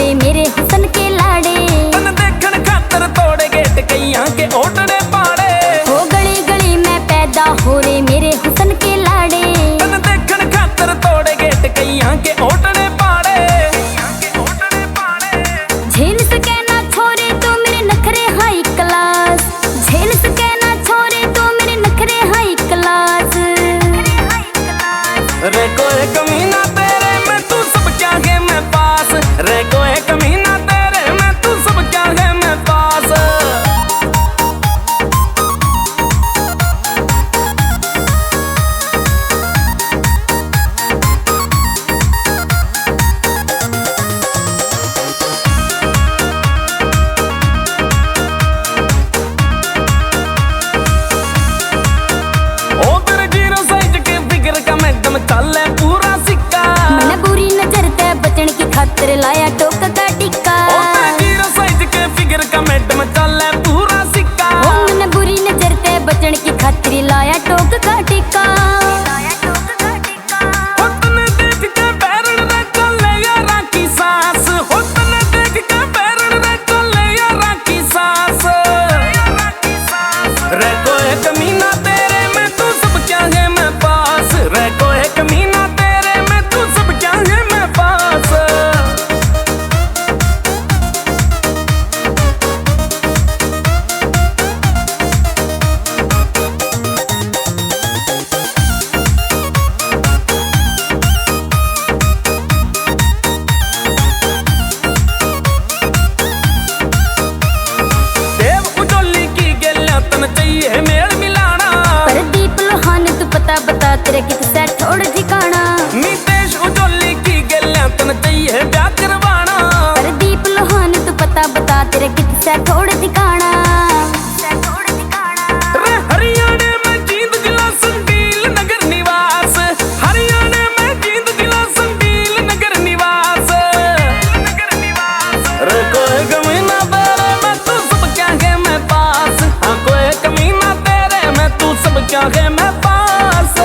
रे मेरे हुसन के लाड़े। तन देखन खातर तोड़े गेट कईयां के ओटड़े पाड़े। हो गली गली में पैदा हो रे मेरे हुसन के लाड़े। तन देखन खातर तोड़े गेट कईयां के ओटड़े पाड़े। झेल सके ना छोरे तो मेरे नखरे हाई क्लास। झेल सके ना छोरे तो मेरे नखरे हाई क्लास। रे कोई कमीना तेरे में तू सब क्या है मैं पास। रे कोई कमीना तेरे में तू सब क्या है मैं पास। ओ तेरे जीरो साइज के फिगर का मैडम चले पूरा सिक्का। मैंने बुरी नजर ते बचन की खातिर लाया टोक का टिक्का। ओ तेरे जीरो साइज के फिगर का मैडम चले पूरा सिक्का। ओ मैंने बुरी नजर ते बचन की खातिर लाया टोक का टिक्का। रे कोई कमीना तेरे में तू सब क्या है मैं पास। रे कोई कमीना तेरे में तू सब क्या है मैं पास। देव उजोली की गेल्या तन चाहिए मेल मिलाना। प्रदीप लोहान तू पता बता तेरे कितने ठोड़ ठिकाना। नितेश उजोली की गेल्या तन चाहिए ब्याह करवाना। प्रदीप लोहान तू पता बता तेरे कितने ठोड़ ठिकाना। रे हरियाणा में जींद जिला संडील नगर निवास। हरियाणा में जींद जिला संडील नगर निवास। रे कोई कमीना तेरे में तू सब क्या है मैं पास। हाँ कोई कमीना तेरे में तू सब क्या है मैं पास।